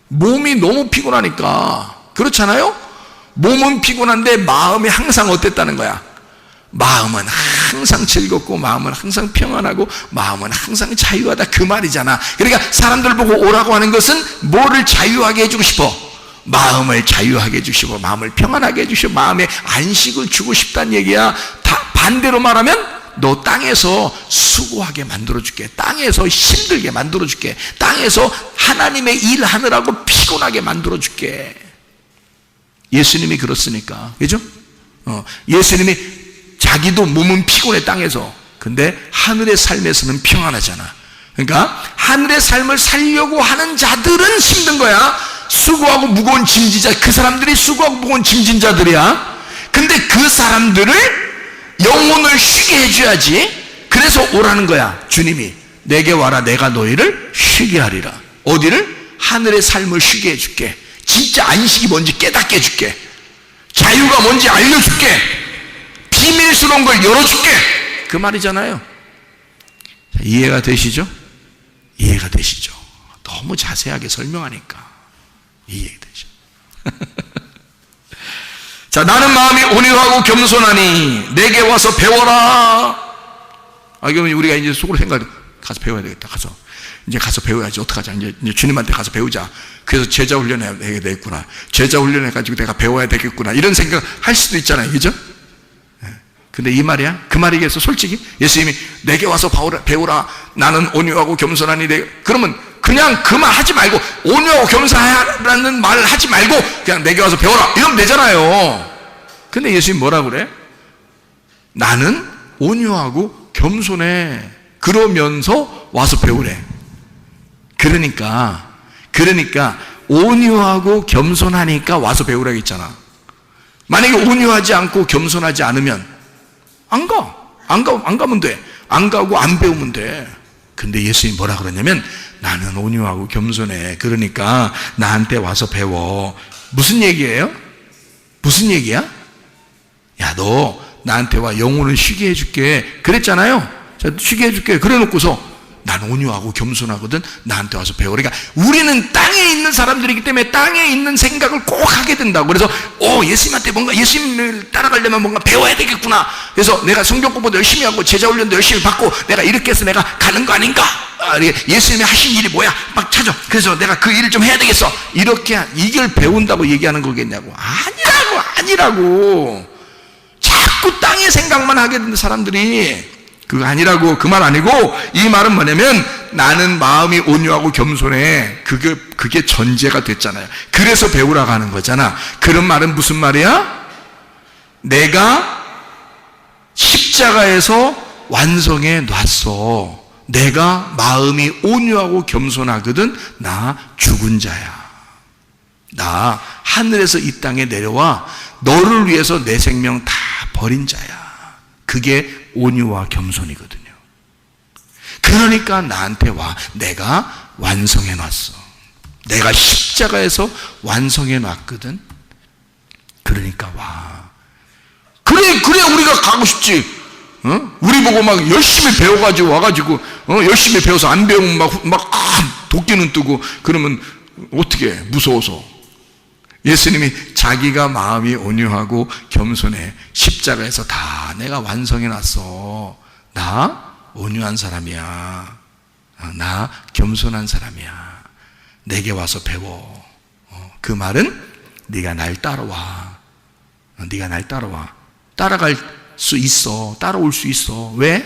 [SPEAKER 1] 몸이 너무 피곤하니까. 그렇잖아요? 몸은 피곤한데 마음이 항상 어땠다는 거야? 마음은 항상 즐겁고, 마음은 항상 평안하고, 마음은 항상 자유하다, 그 말이잖아. 그러니까 사람들 보고 오라고 하는 것은 뭐를 자유하게 해주고 싶어? 마음을 자유하게 해주시고, 마음을 평안하게 해주시고, 마음에 안식을 주고 싶다는 얘기야. 반대로 말하면 너 땅에서 수고하게 만들어줄게, 땅에서 힘들게 만들어줄게, 땅에서 하나님의 일하느라고 피곤하게 만들어줄게. 예수님이 그렇으니까, 그죠? 예수님이 자기도 몸은 피곤해, 땅에서. 근데 하늘의 삶에서는 평안하잖아. 그러니까 하늘의 삶을 살려고 하는 자들은 힘든 거야. 수고하고 무거운 짐진자, 그 사람들이 수고하고 무거운 짐진자들이야. 근데 그 사람들을 영혼을 쉬게 해줘야지. 그래서 오라는 거야. 주님이 내게 와라, 내가 너희를 쉬게 하리라. 어디를? 하늘의 삶을 쉬게 해줄게. 진짜 안식이 뭔지 깨닫게 해줄게. 자유가 뭔지 알려줄게. 비밀스러운 걸 열어줄게. 그 말이잖아요. 이해가 되시죠? 이해가 되시죠? 너무 자세하게 설명하니까 이해되죠. 자, 나는 마음이 온유하고 겸손하니 내게 와서 배워라. 그러면 우리가 이제 속으로 생각해, 가서 배워야 되겠다. 이제 가서 배워야지. 어떡하자. 이제 주님한테 가서 배우자. 그래서 제자 훈련해야 되겠구나. 제자 훈련해가지고 내가 배워야 되겠구나. 이런 생각 할 수도 있잖아요. 그죠? 근데 이 말이야? 그 말이겠어? 솔직히? 예수님이 내게 와서 배우라. 나는 온유하고 겸손하니 그러면 그냥 그 말 하지 말고, 온유하고 겸손하라는 말을 하지 말고 그냥 내게 와서 배워라 이러면 되잖아요. 근데 예수님 뭐라 그래? 나는 온유하고 겸손해. 그러면서 와서 배우래. 그러니까 온유하고 겸손하니까 와서 배우라고 했잖아. 만약에 온유하지 않고 겸손하지 않으면 안 가면 돼. 안 가고 안 배우면 돼. 근데 예수님이 뭐라 그러냐면 나는 온유하고 겸손해. 그러니까 나한테 와서 배워. 무슨 얘기예요? 무슨 얘기야? 야, 너 나한테 와, 영혼을 쉬게 해줄게. 그랬잖아요. 자, 쉬게 해줄게. 그래 놓고서 난 온유하고 겸손하거든. 나한테 와서 배워. 그러니까 우리는 땅에 있는 사람들이기 때문에 땅에 있는 생각을 꼭 하게 된다고. 그래서 예수님한테 뭔가, 예수님을 따라가려면 뭔가 배워야 되겠구나. 그래서 내가 성경 공부도 열심히 하고 제자 훈련도 열심히 받고 내가 이렇게 해서 내가 가는 거 아닌가? 예수님이 하신 일이 뭐야? 막 찾아. 그래서 내가 그 일을 좀 해야 되겠어. 이렇게 이걸 배운다고 얘기하는 거겠냐고. 아니라고. 자꾸 땅의 생각만 하게 되는 사람들이. 그거 아니라고. 그 말 아니고, 이 말은 뭐냐면 나는 마음이 온유하고 겸손해. 그게 전제가 됐잖아요. 그래서 배우라고 하는 거잖아. 그런 말은 무슨 말이야? 내가 십자가에서 완성해 놨어. 내가 마음이 온유하고 겸손하거든. 나 죽은 자야. 나 하늘에서 이 땅에 내려와 너를 위해서 내 생명 다 버린 자야. 그게 온유와 겸손이거든요. 그러니까 나한테 와. 내가 완성해 놨어. 내가 십자가에서 완성해 놨거든. 그러니까 와. 그래 우리가 가고 싶지. 우리 보고 막 열심히 배워가지고 와가지고 열심히 배워서 안 배우면 막 도끼는 뜨고 그러면 어떻게 무서워서. 예수님이 자기가 마음이 온유하고 겸손해. 십자가에서 다 내가 완성해 놨어. 나 온유한 사람이야. 나 겸손한 사람이야. 내게 와서 배워. 그 말은 네가 날 따라와. 네가 날 따라와. 따라갈 수 있어. 따라올 수 있어. 왜?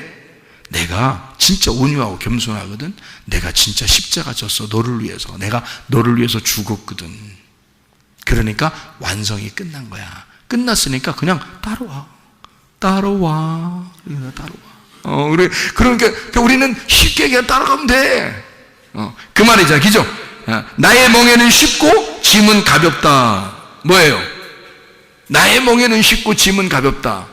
[SPEAKER 1] 내가 진짜 온유하고 겸손하거든. 내가 진짜 십자가 졌어. 너를 위해서. 내가 너를 위해서 죽었거든. 그러니까 완성이 끝난 거야. 끝났으니까 그냥 따라와. 그러니까 우리는 쉽게 그냥 따라가면 돼. 그 말이죠. 그죠? 나의 멍에는 쉽고 짐은 가볍다. 뭐예요? 나의 멍에는 쉽고 짐은 가볍다.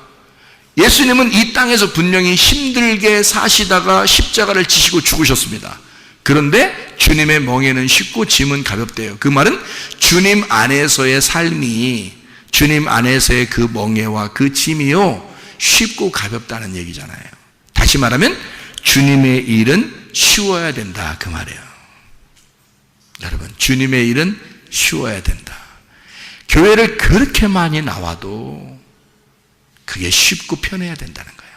[SPEAKER 1] 예수님은 이 땅에서 분명히 힘들게 사시다가 십자가를 지시고 죽으셨습니다. 그런데 주님의 멍에는 쉽고 짐은 가볍대요. 그 말은 주님 안에서의 삶이, 주님 안에서의 그 멍에와 그 짐이요, 쉽고 가볍다는 얘기잖아요. 다시 말하면 주님의 일은 쉬워야 된다, 그 말이에요. 여러분, 주님의 일은 쉬워야 된다. 교회를 그렇게 많이 나와도 그게 쉽고 편해야 된다는 거야.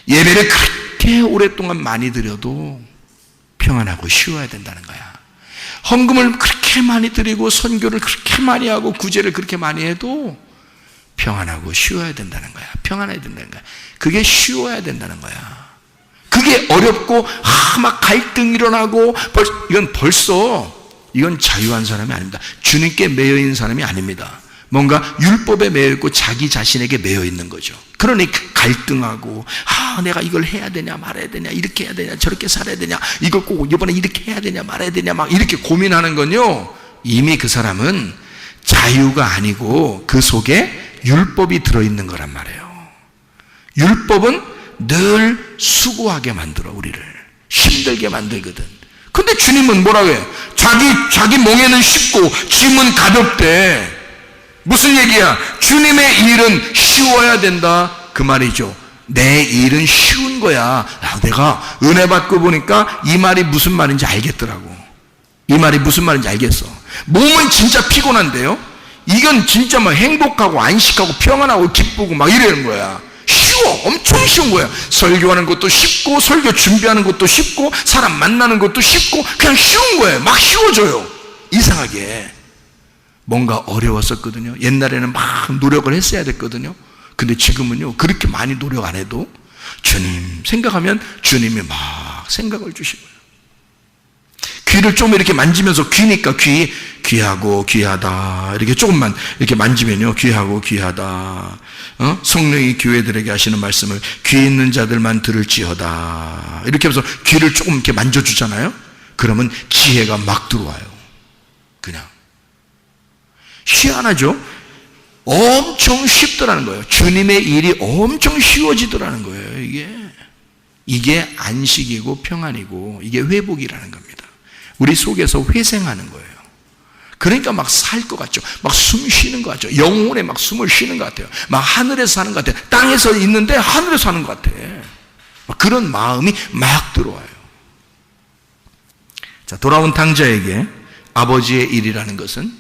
[SPEAKER 1] 예배를 그렇게 오랫동안 많이 드려도 평안하고 쉬워야 된다는 거야. 헌금을 그렇게 많이 드리고 선교를 그렇게 많이 하고 구제를 그렇게 많이 해도 평안하고 쉬워야 된다는 거야. 평안해야 된다는 거야. 그게 쉬워야 된다는 거야. 그게 어렵고 막 갈등 일어나고 이건 자유한 사람이 아닙니다. 주님께 매여 있는 사람이 아닙니다. 뭔가 율법에 매여 있고 자기 자신에게 매여 있는 거죠. 그러니 갈등하고 내가 이걸 해야 되냐 말아야 되냐, 이렇게 해야 되냐 저렇게 살아야 되냐, 이걸 꼭 이번에 이렇게 해야 되냐 말아야 되냐 막 이렇게 고민하는 건요, 이미 그 사람은 자유가 아니고 그 속에 율법이 들어있는 거란 말이에요. 율법은 늘 수고하게 만들어, 우리를 힘들게 만들거든. 근데 주님은 뭐라고 해요? 자기 몽에는 쉽고 짐은 가볍대. 무슨 얘기야? 주님의 일은 쉬워야 된다, 그 말이죠. 내 일은 쉬운 거야. 내가 은혜 받고 보니까 이 말이 무슨 말인지 알겠더라고. 이 말이 무슨 말인지 알겠어. 몸은 진짜 피곤한데요, 이건 진짜 막 행복하고 안식하고 평안하고 기쁘고 막 이러는 거야. 쉬워. 엄청 쉬운 거야. 설교하는 것도 쉽고, 설교 준비하는 것도 쉽고, 사람 만나는 것도 쉽고, 그냥 쉬운 거예요. 막 쉬워져요. 이상하게 뭔가 어려웠었거든요. 옛날에는 막 노력을 했어야 됐거든요. 근데 지금은요, 그렇게 많이 노력 안 해도 주님 생각하면 주님이 막 생각을 주시고요. 귀를 좀 이렇게 만지면서, 귀니까 귀하고 귀하다 이렇게 조금만 이렇게 만지면요, 귀하고 귀하다. 성령이 교회들에게 하시는 말씀을 귀 있는 자들만 들을지어다 이렇게 해서 귀를 조금 이렇게 만져주잖아요. 그러면 지혜가 막 들어와요. 그냥 희한하죠? 엄청 쉽더라는 거예요. 주님의 일이 엄청 쉬워지더라는 거예요. 이게 안식이고 평안이고 이게 회복이라는 겁니다. 우리 속에서 회생하는 거예요. 그러니까 막 살 것 같죠. 막 숨 쉬는 것 같죠. 영혼에 막 숨을 쉬는 것 같아요. 막 하늘에서 사는 것 같아요. 땅에서 있는데 하늘에서 사는 것 같아. 막 그런 마음이 막 들어와요. 자, 돌아온 탕자에게 아버지의 일이라는 것은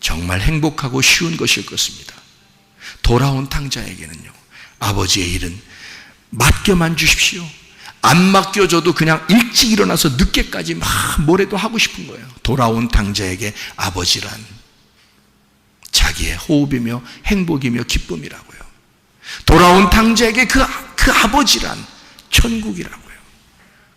[SPEAKER 1] 정말 행복하고 쉬운 것일 것입니다. 돌아온 탕자에게는요, 아버지의 일은 맡겨만 주십시오. 안 맡겨줘도 그냥 일찍 일어나서 늦게까지 막 뭐래도 하고 싶은 거예요. 돌아온 탕자에게 아버지란 자기의 호흡이며 행복이며 기쁨이라고요. 돌아온 탕자에게 그 아버지란 천국이라고요.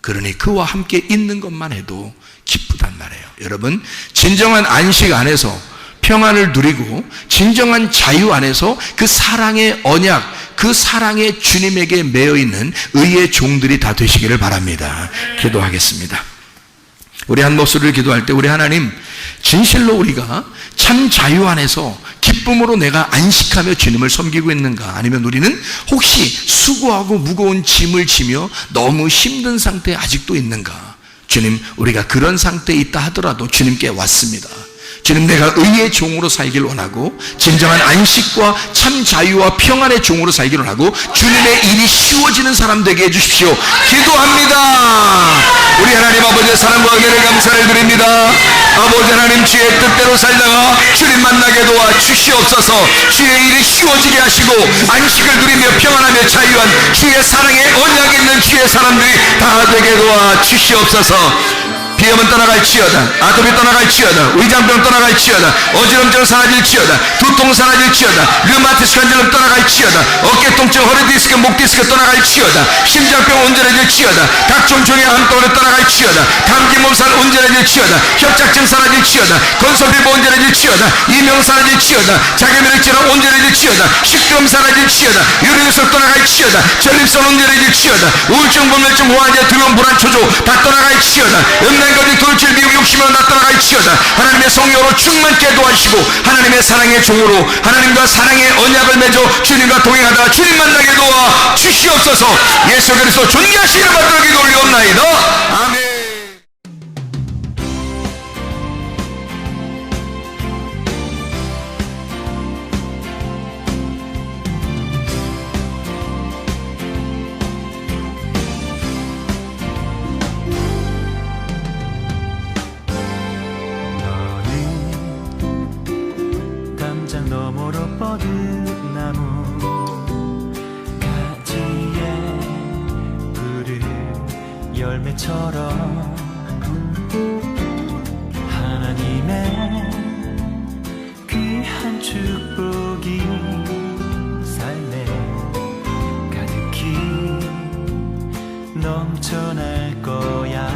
[SPEAKER 1] 그러니 그와 함께 있는 것만 해도 기쁘단 말이에요. 여러분, 진정한 안식 안에서 평안을 누리고 진정한 자유 안에서 그 사랑의 언약, 그 사랑의 주님에게 매여있는 의의 종들이 다 되시기를 바랍니다. 기도하겠습니다. 우리 한 목소리를 기도할 때, 우리 하나님, 진실로 우리가 참 자유 안에서 기쁨으로 내가 안식하며 주님을 섬기고 있는가? 아니면 우리는 혹시 수고하고 무거운 짐을 지며 너무 힘든 상태에 아직도 있는가? 주님, 우리가 그런 상태에 있다 하더라도 주님께 왔습니다. 주님, 내가 의의 종으로 살길 원하고 진정한 안식과 참 자유와 평안의 종으로 살길 원하고 주님의 일이 쉬워지는 사람 되게 해주십시오. 기도합니다. 우리 하나님 아버지의 사랑과 은혜를 감사를 드립니다. 아버지 하나님, 주의 뜻대로 살다가 주님 만나게 도와 주시옵소서. 주의 일이 쉬워지게 하시고 안식을 누리며 평안하며 자유한 주의 사랑에 언약 있는 주의 사람들이 다 되게 도와 주시옵소서. 비염은 떠나갈지어다. 아토피 떠나갈지어다. 위장병 떠나갈지어다. 어지럼증 사라질지어다. 두통 사라질지어다. 류마티스 관절염 떠나갈지어다. 어깨 통증, 허리 디스크, 목 디스크 떠나갈지어다. 심장병 온전해질지어다. 각종 종의 암덩어리 떠나갈지어다. 감기 몸살 온전해질지어다. 협착증 사라질지어다. 건설피부 온전해질지어다. 이명 사라질지어다. 자기면역질환 온전해질지어다. 식도염 사라질지어다. 유리유석 떠나갈지어다. 전립선 온전해질지어다. 우울증, 불면증, 호환제, 두려움, 불안, 초조 다 떠나갈지어다. 음란거리, 돌출, 미움, 욕심으로 다 떠나갈지어다. 하나님의 성령으로 충만케 도와주시고 하나님의 사랑의 종으로 하나님과 사랑의 언약을 맺어 주님과 동행하다가 주님 만나게 도와 주시옵소서. 예수 그리스도 존귀하시기를 받들어 기도 올리옵나이다. 아멘.
[SPEAKER 2] 너머로 뻗은 나무 가지에 푸른 열매처럼 하나님의 귀한 축복이 삶에 가득히 넘쳐날 거야.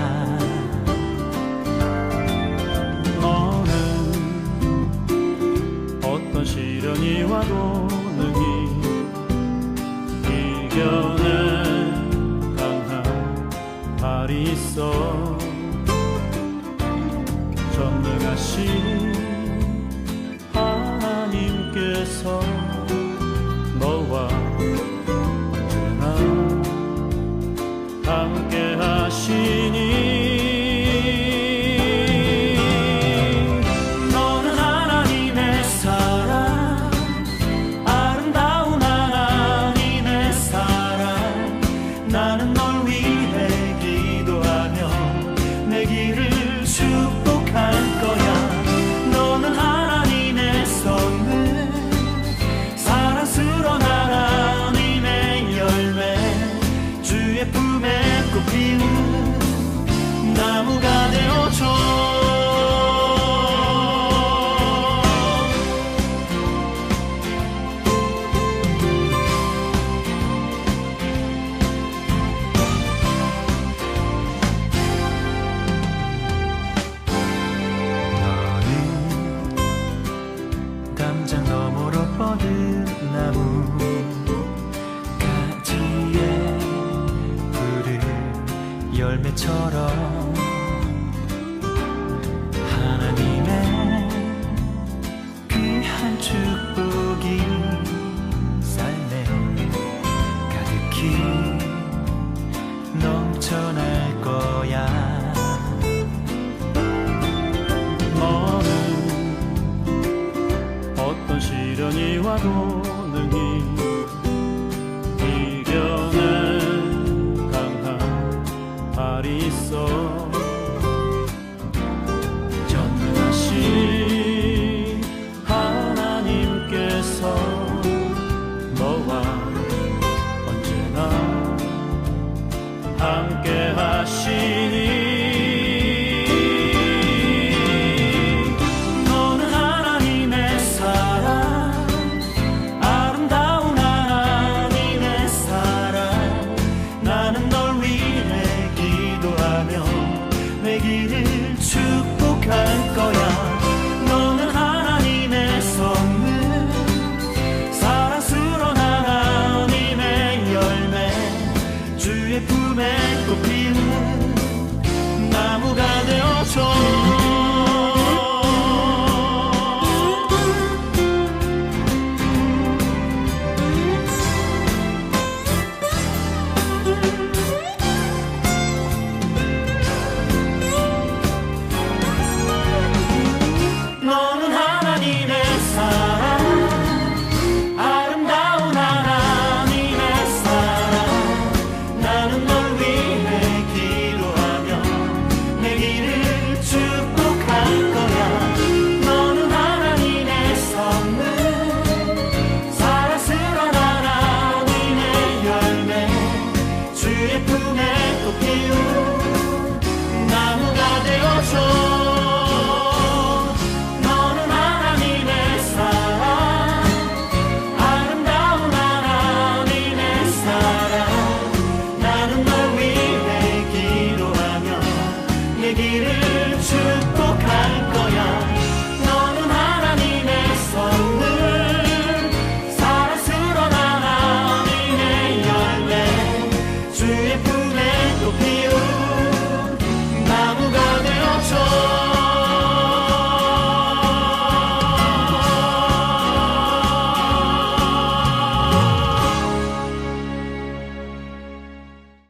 [SPEAKER 3] 너는 어떤 시련이 와도 능히 이겨낼 강한 발이 있어. 전능하신 하나님께서 너와 언제나 함께 하시니
[SPEAKER 2] 너는 하나님의 사랑, 아름다운 하나님의 사랑. 나는 널 위해 기도하며 내 길을 축복할 거야. 너는 하나님의 선물, 사랑스러운 하나님의 열매, 주의 품에 꽃피운 나무가 되어줘. 담장 너머로 뻗은 나무 가지에 푸른 열매처럼 하나님의 귀한 축복이 삶에 가득히 넘쳐날 거야.
[SPEAKER 3] 너는 어떤 시련이 와도